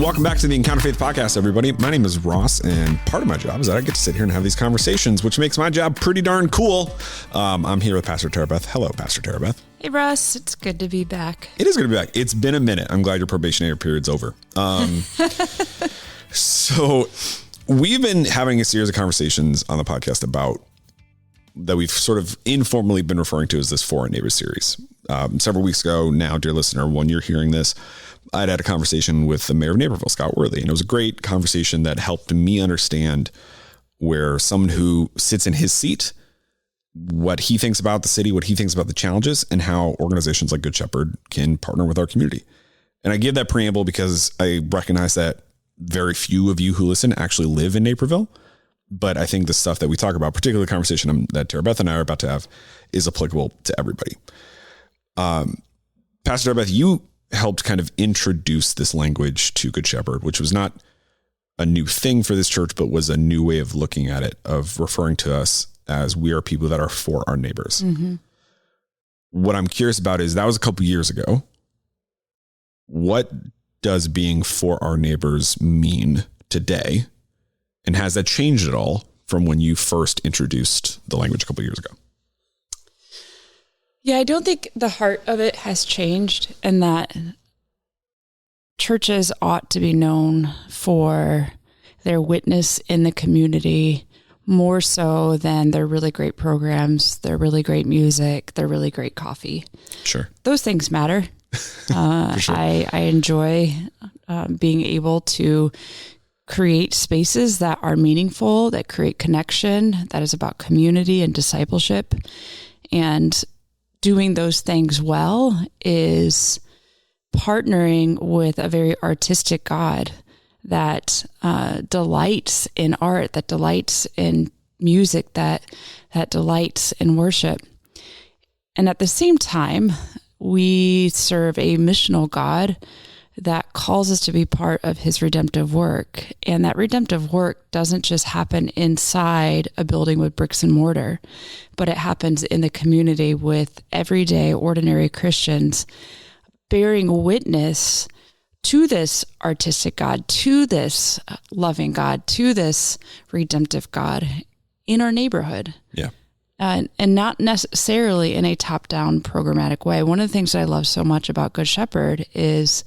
Welcome back to the Encounter Faith Podcast, everybody. My name is Ross, and part of my job is that I get to sit here and have these conversations, which makes my job pretty darn cool. I'm here with Pastor Tara Beth. Hello, Pastor Tara Beth. Hey, Ross. It's good to be back. It is good to be back. It's been a minute. I'm glad your probationary period's over. So we've been having a series of conversations on the podcast about that we've sort of informally been referring to as this For Our Neighbors series. Several weeks ago now, dear listener, when you're hearing this, I'd had a conversation with the mayor of Naperville, Scott Worthy, and it was a great conversation that helped me understand where someone who sits in his seat, what he thinks about the city, what he thinks about the challenges, and how organizations like Good Shepherd can partner with our community. And I give that preamble because I recognize that very few of you who listen actually live in Naperville. But I think the stuff that we talk about, particularly the conversation that Tara Beth and I are about to have, is applicable to everybody. Pastor Tara Beth, you helped kind of introduce this language to Good Shepherd, which was not a new thing for this church, but was a new way of looking at it, of referring to us as we are people that are for our neighbors. Mm-hmm. What I'm curious about is that was a couple years ago. What does being for our neighbors mean today? And has that changed at all from when you first introduced the language a couple years ago? Yeah, I don't think the heart of it has changed, and that churches ought to be known for their witness in the community more so than their really great programs, their really great music, their really great coffee. Sure. Those things matter. For sure. I enjoy being able to create spaces that are meaningful, that create connection, that is about community and discipleship. And doing those things well is partnering with a very artistic God that delights in art, that delights in music, that delights in worship. And at the same time, we serve a missional God that calls us to be part of his redemptive work. And that redemptive work doesn't just happen inside a building with bricks and mortar, but it happens in the community with everyday, ordinary Christians bearing witness to this artistic God, to this loving God, to this redemptive God in our neighborhood. Yeah. And not necessarily in a top-down programmatic way. One of the things that I love so much about Good Shepherd is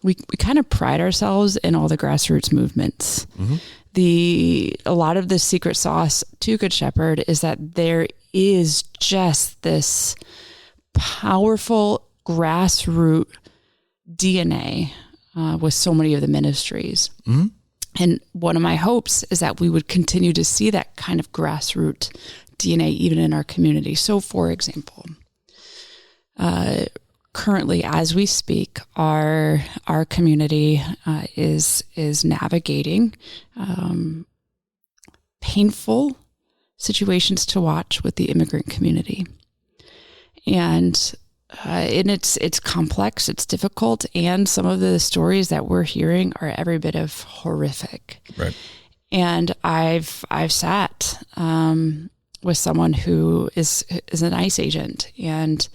we kind of pride ourselves in all the grassroots movements. Mm-hmm. A lot of the secret sauce to Good Shepherd is that there is just this powerful grassroots DNA with so many of the ministries. Mm-hmm. And one of my hopes is that we would continue to see that kind of grassroots DNA even in our community. So, for example, currently, as we speak, our community is navigating painful situations to watch with the immigrant community, and it's complex, it's difficult, and some of the stories that we're hearing are every bit of horrific. Right. And I've sat with someone who is an ICE agent, and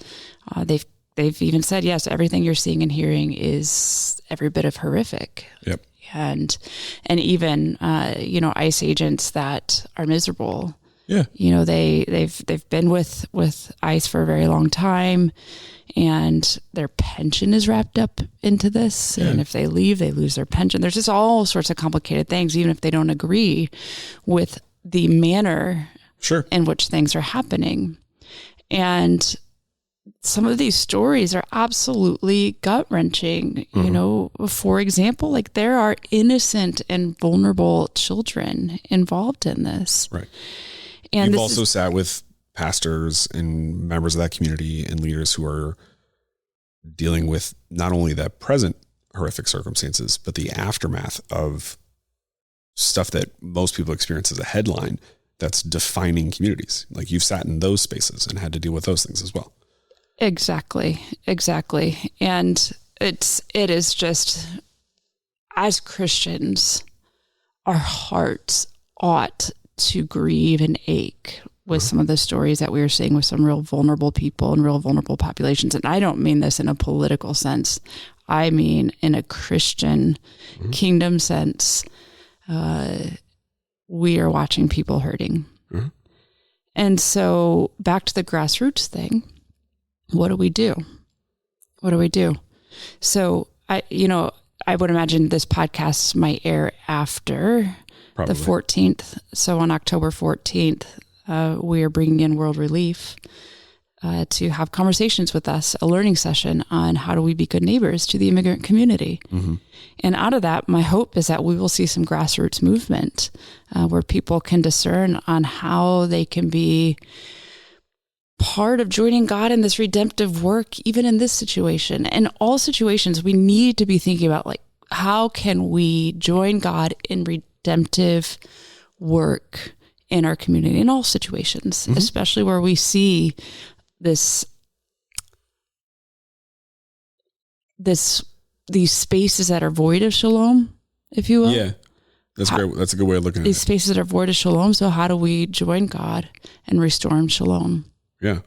they've even said, yes, everything you're seeing and hearing is every bit of horrific. Yep. And even ICE agents that are miserable. Yeah. They've been with ICE for a very long time, and their pension is wrapped up into this. Yeah. And if they leave, they lose their pension. There's just all sorts of complicated things, even if they don't agree with the manner sure. in which things are happening. And some of these stories are absolutely gut-wrenching. Mm-hmm. For example, like there are innocent and vulnerable children involved in this. Right. And you've also sat with pastors and members of that community and leaders who are dealing with not only the present horrific circumstances, but the aftermath of stuff that most people experience as a headline that's defining communities. Like you've sat in those spaces and had to deal with those things as well. Exactly. And it is just, as Christians, our hearts ought to grieve and ache with some of the stories that we are seeing with some real vulnerable people and real vulnerable populations. And I don't mean this in a political sense. I mean in a Christian kingdom sense, we are watching people hurting. Mm-hmm. And so back to the grassroots thing, what do we do? What do we do? So I would imagine this podcast might air after the 14th. So on October 14th, we are bringing in World Relief to have conversations with us, a learning session on how do we be good neighbors to the immigrant community. Mm-hmm. And out of that, my hope is that we will see some grassroots movement where people can discern on how they can be part of joining God in this redemptive work, even in this situation. In all situations, we need to be thinking about, like, how can we join God in redemptive work in our community in all situations, especially where we see these spaces that are void of shalom, if you will. Yeah, that's great. That's a good way of looking at it. These spaces that are void of shalom. So how do we join God and restore him shalom? Yeah,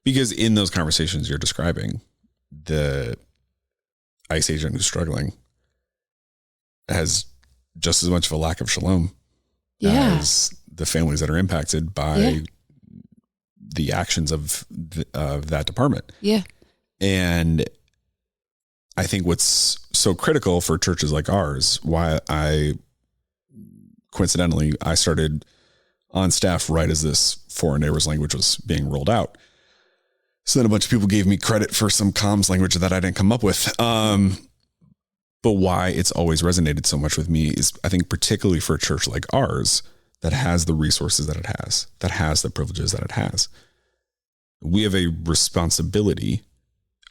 because in those conversations you're describing, the ICE agent who's struggling has just as much of a lack of shalom as the families that are impacted by the actions of that department. Yeah. And I think what's so critical for churches like ours, why I started on staff right as this foreign neighbors language was being rolled out. So then a bunch of people gave me credit for some comms language that I didn't come up with. But why it's always resonated so much with me is, I think, particularly for a church like ours that has the resources that it has, that has the privileges that it has. We have a responsibility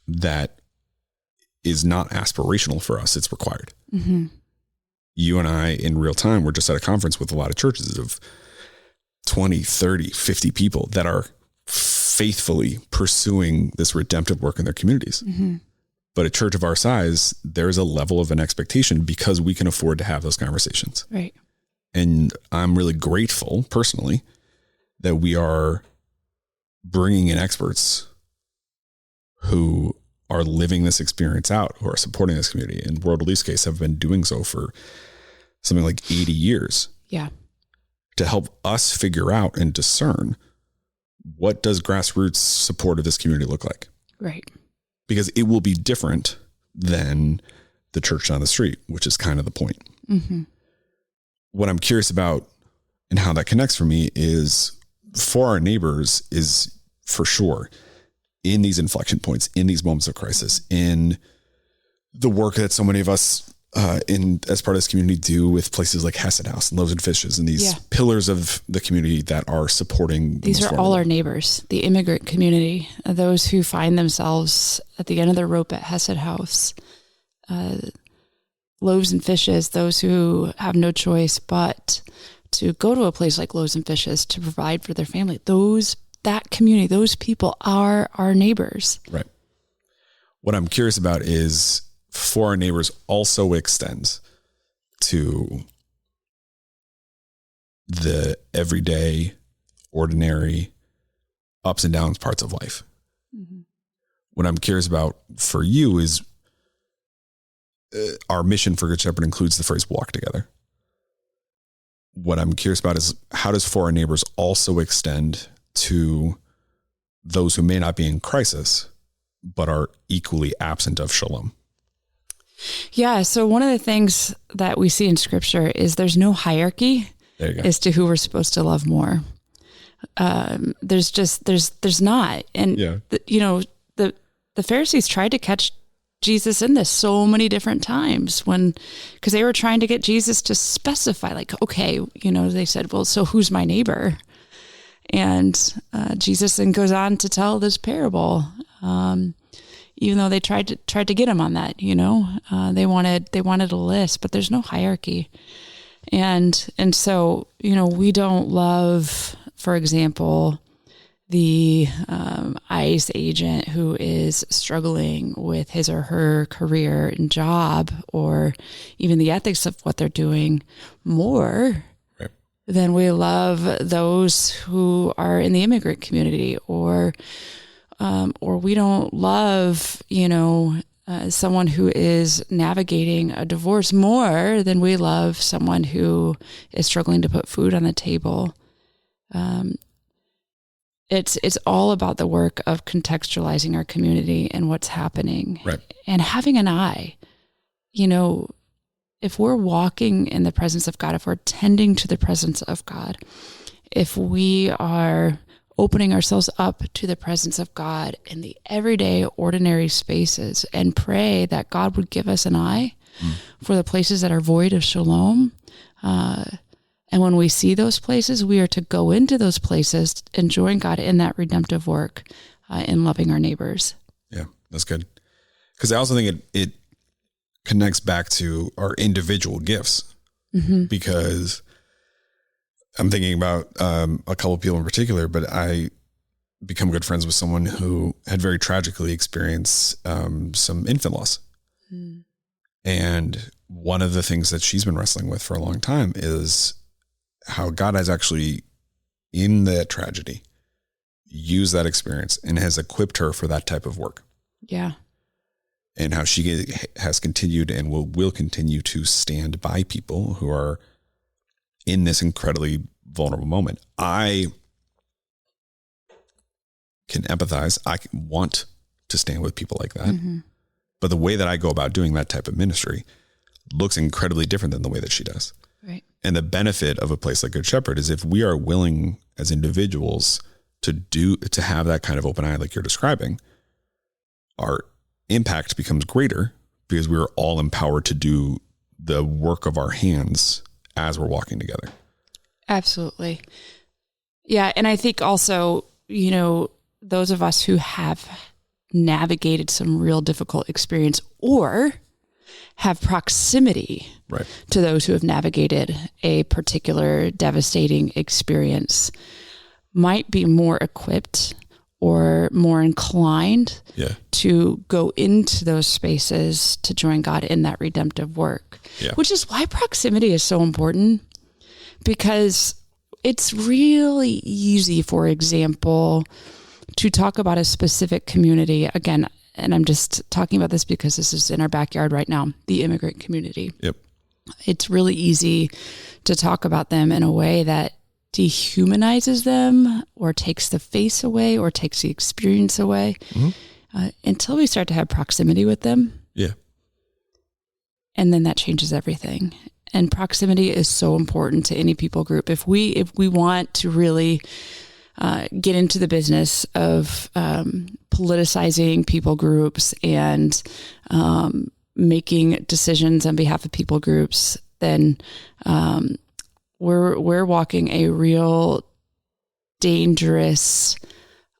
that is not aspirational for us. It's required. Mm-hmm. You and I in real time, we're just at a conference with a lot of churches of 20, 30, 50 people that are faithfully pursuing this redemptive work in their communities. Mm-hmm. But a church of our size, there's a level of an expectation because we can afford to have those conversations. Right. And I'm really grateful personally that we are bringing in experts who are living this experience out, who are supporting this community. In World Relief's case, have been doing so for something like 80 years. Yeah. To help us figure out and discern, what does grassroots support of this community look like? Right. Because it will be different than the church down the street, which is kind of the point. Mm-hmm. What I'm curious about and how that connects for me is, for our neighbors, is for sure in these inflection points, in these moments of crisis, in the work that so many of us as part of this community do with places like Hesed House and Loaves and Fishes and these pillars of the community that are supporting. These are all our neighbors, the immigrant community, those who find themselves at the end of their rope at Hesed House, Loaves and Fishes, those who have no choice but to go to a place like Loaves and Fishes to provide for their family. That community, those people are our neighbors. Right. What I'm curious about is, for our neighbors also extends to the everyday, ordinary ups and downs parts of life. Mm-hmm. What I'm curious about for you is, our mission for Good Shepherd includes the phrase walk together. What I'm curious about is, how does for our neighbors also extend to those who may not be in crisis, but are equally absent of shalom? Yeah. So one of the things that we see in scripture is there's no hierarchy as to who we're supposed to love more. There's not. And, the Pharisees tried to catch Jesus in this so many different times because they were trying to get Jesus to specify, like, okay, they said, well, so who's my neighbor? And Jesus then goes on to tell this parable, even though they tried to get him on that, they wanted a list, but there's no hierarchy. And so, we don't love, for example, the ICE agent who is struggling with his or her career and job, or even the ethics of what they're doing, more than we love those who are in the immigrant community, or we don't love, someone who is navigating a divorce more than we love someone who is struggling to put food on the table. It's all about the work of contextualizing our community and what's happening, right, and having an eye. You know, if we're walking in the presence of God, if we're tending to the presence of God, if we are opening ourselves up to the presence of God in the everyday, ordinary spaces, and pray that God would give us an eye for the places that are void of shalom. And when we see those places, we are to go into those places, enjoying God in that redemptive work, in loving our neighbors. Yeah, that's good. Because I also think it connects back to our individual gifts, because I'm thinking about a couple of people in particular, but I become good friends with someone who had very tragically experienced some infant loss. And one of the things that she's been wrestling with for a long time is how God has actually, in that tragedy, used that experience and has equipped her for that type of work. Yeah. And how she has continued and will continue to stand by people who are in this incredibly vulnerable moment. I can empathize. I want to stand with people like that. But the way that I go about doing that type of ministry looks incredibly different than the way that she does. Right. And the benefit of a place like Good Shepherd is if we are willing as individuals to have that kind of open eye like you're describing, our impact becomes greater because we're all empowered to do the work of our hands as we're walking together. Absolutely. Yeah. And I think also, you know, those of us who have navigated some real difficult experience or have proximity to those who have navigated a particular devastating experience might be more equipped or more inclined to go into those spaces to join God in that redemptive work, which is why proximity is so important, because it's really easy, for example, to talk about a specific community, again, and I'm just talking about this because this is in our backyard right now, the immigrant community. Yep. It's really easy to talk about them in a way that dehumanizes them or takes the face away or takes the experience away until we start to have proximity with them. Yeah. And then that changes everything. And proximity is so important to any people group. If we want to really get into the business of politicizing people groups and making decisions on behalf of people groups, then we're walking a real dangerous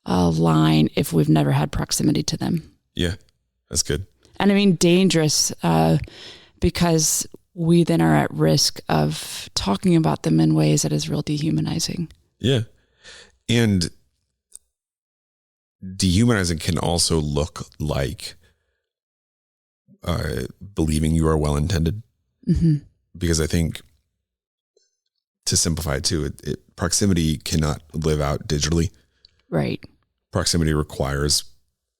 line if we've never had proximity to them. Yeah, that's good. And I mean dangerous because we then are at risk of talking about them in ways that is real dehumanizing. Yeah. And dehumanizing can also look like believing you are well-intended. Because I think, to simplify it too, proximity cannot live out digitally. Right. Proximity requires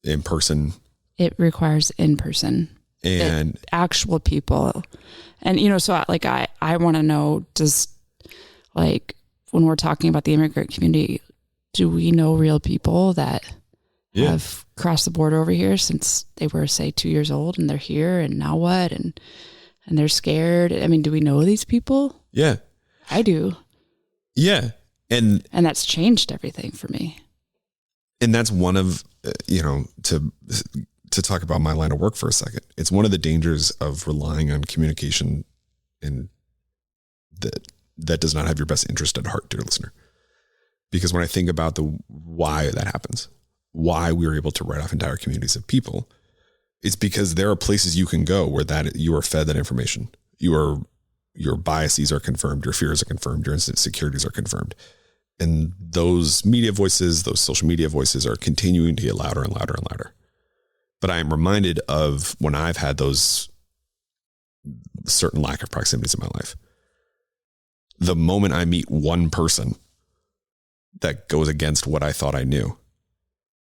in-person. It requires in-person. And actual people. And, you know, so like I want to know, does, like, when we're talking about the immigrant community, do we know real people that have crossed the border over here since they were, say, 2 years old, and they're here, and now what? And they're scared. I mean, do we know these people? Yeah. I do. Yeah. And that's changed everything for me. And that's one of, to talk about my line of work for a second, it's one of the dangers of relying on communication and that does not have your best interest at heart, dear listener. Because when I think about why that happens, why we are able to write off entire communities of people, it's because there are places you can go where that you are fed that information. Your biases are confirmed, your fears are confirmed, your insecurities are confirmed. And those media voices, those social media voices are continuing to get louder and louder and louder. But I am reminded of when I've had those certain lack of proximities in my life. The moment I meet one person that goes against what I thought I knew,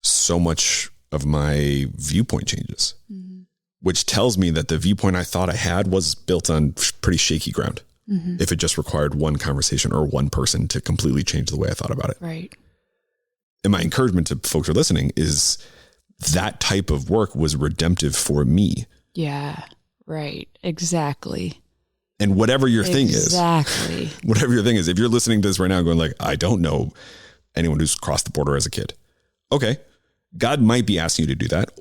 so much of my viewpoint changes. which tells me that the viewpoint I thought I had was built on pretty shaky ground. If it just required one conversation or one person to completely change the way I thought about it. Right. And my encouragement to folks who are listening is that type of work was redemptive for me. Yeah. Right. Exactly. And whatever your thing is, whatever your thing is, if you're listening to this right now going like, I don't know anyone who's crossed the border as a kid. Okay. God might be asking you to do that,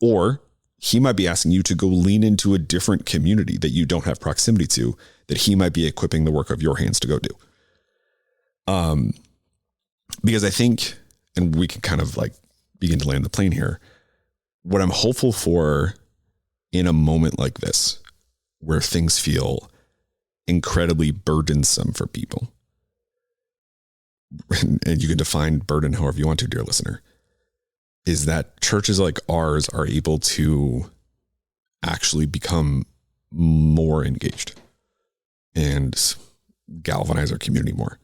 or he might be asking you to go lean into a different community that you don't have proximity to, that he might be equipping the work of your hands to go do. Because I think, and we can kind of like begin to land the plane here, what I'm hopeful for in a moment like this, where things feel incredibly burdensome for people, and you can define burden however you want to, dear listener, is that churches like ours are able to actually become more engaged and galvanize our community more.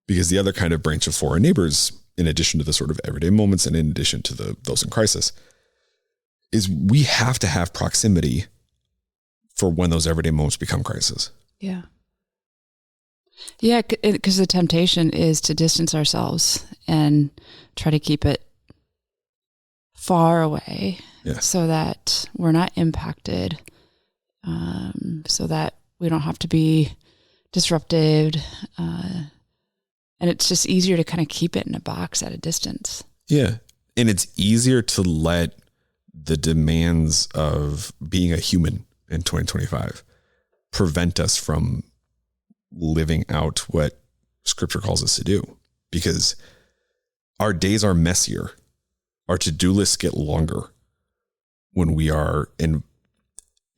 Because the other kind of branch of foreign neighbors, in addition to the sort of everyday moments and in addition to those in crisis, is we have to have proximity for when those everyday moments become crisis. Yeah. Yeah, because the temptation is to distance ourselves and try to keep it far away, so that we're not impacted, so that we don't have to be disrupted. And it's just easier to kind of keep it in a box at a distance. Yeah. And it's easier to let the demands of being a human in 2025 prevent us from living out what Scripture calls us to do, because our days are messier. Our to-do lists get longer when we are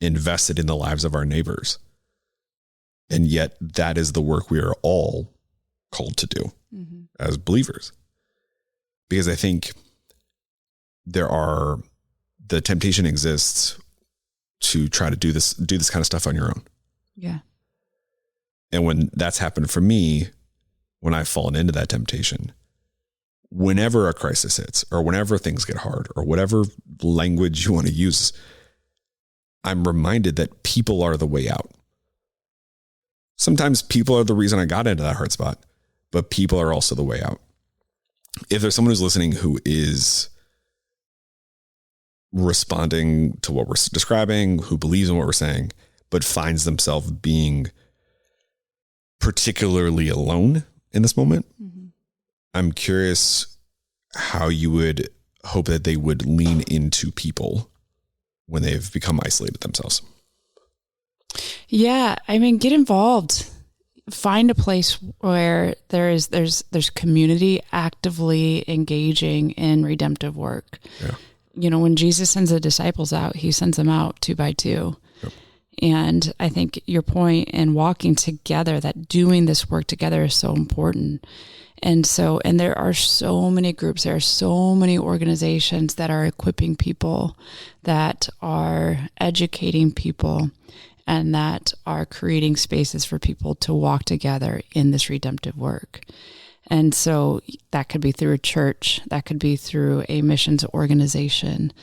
invested in the lives of our neighbors. And yet that is the work we are all called to do as believers. Because I think the temptation exists to try to do this kind of stuff on your own. Yeah. And when that's happened for me, when I've fallen into that temptation, whenever a crisis hits or whenever things get hard or whatever language you want to use, I'm reminded that people are the way out. Sometimes people are the reason I got into that hard spot, but people are also the way out. If there's someone who's listening who is responding to what we're describing, who believes in what we're saying, but finds themselves being particularly alone in this moment, I'm curious how you would hope that they would lean into people when they've become isolated themselves. Yeah. I mean, get involved. Find a place where there's community actively engaging in redemptive work. Yeah. You know, when Jesus sends the disciples out, he sends them out 2 by 2. Yep. And I think your point in walking together, that doing this work together is so important. And there are so many groups, there are so many organizations that are equipping people, that are educating people, and that are creating spaces for people to walk together in this redemptive work. And so that could be through a church, that could be through a missions organization,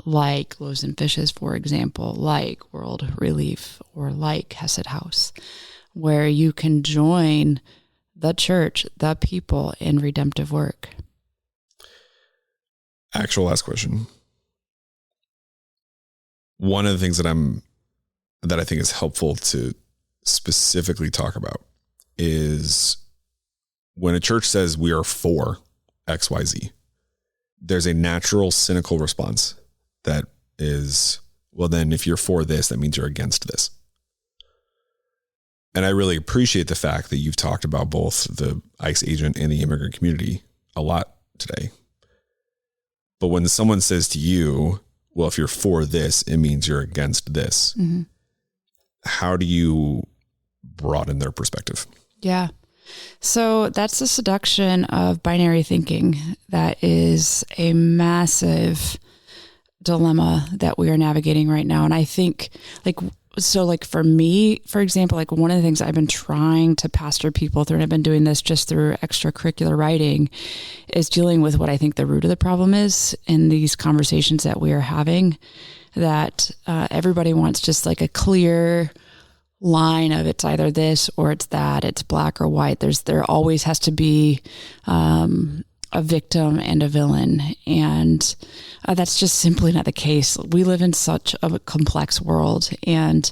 like Loaves and Fishes, for example, like World Relief, or like Hesed House, where you can join the church, the people in redemptive work. Actual last question. One of the things that I think is helpful to specifically talk about is when a church says we are for XYZ, there's a natural cynical response that is, well, then if you're for this, that means you're against this. And I really appreciate the fact that you've talked about both the ICE agent and the immigrant community a lot today. But when someone says to you, well, if you're for this, it means you're against this. How do you broaden their perspective? Yeah. So that's the seduction of binary thinking. That is a massive dilemma that we are navigating right now. And I think for me, for example, like one of the things I've been trying to pastor people through, and I've been doing this just through extracurricular writing, is dealing with what I think the root of the problem is in these conversations that we are having. that everybody wants just like a clear line of it's either this or it's that, it's black or white. There always has to be a victim and a villain. And that's just simply not the case. We live in such a complex world. And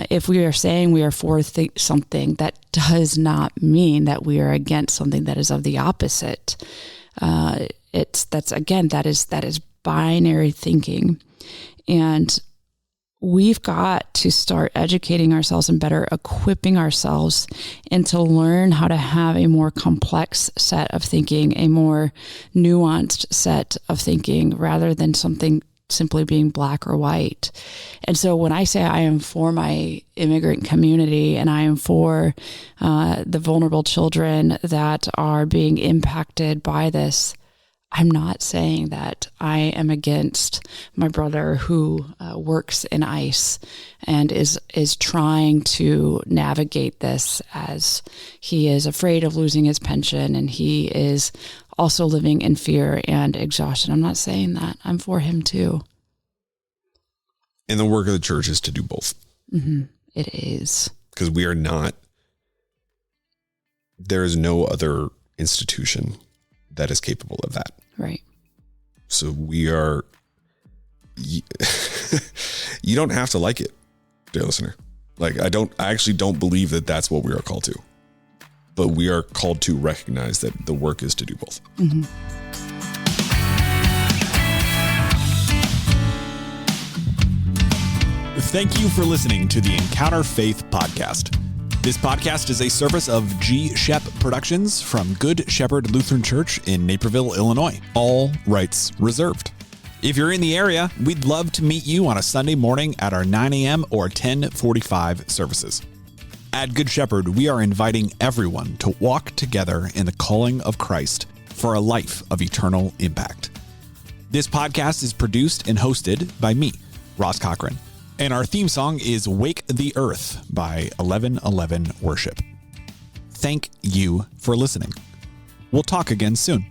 if we are saying we are for something, that does not mean that we are against something that is of the opposite. That is binary thinking. And we've got to start educating ourselves and better equipping ourselves and to learn how to have a more complex set of thinking, a more nuanced set of thinking, rather than something simply being black or white. And so when I say I am for my immigrant community and I am for the vulnerable children that are being impacted by this, I'm not saying that I am against my brother who works in ICE and is trying to navigate this as he is afraid of losing his pension and he is also living in fear and exhaustion. I'm not saying that. I'm for him too. And the work of the church is to do both. Mm-hmm. It is. Because we are not, there is no other institution that is capable of that. Right. So we are, you don't have to like it, dear listener. Like, I actually don't believe that that's what we are called to, but we are called to recognize that the work is to do both. Mm-hmm. Thank you for listening to the Encounter Faith podcast. This podcast is a service of G. Shep Productions from Good Shepherd Lutheran Church in Naperville, Illinois. All rights reserved. If you're in the area, we'd love to meet you on a Sunday morning at our 9 a.m. or 10:45 services. At Good Shepherd, we are inviting everyone to walk together in the calling of Christ for a life of eternal impact. This podcast is produced and hosted by me, Ross Cochran. And our theme song is Wake the Earth by 1111 Worship. Thank you for listening. We'll talk again soon.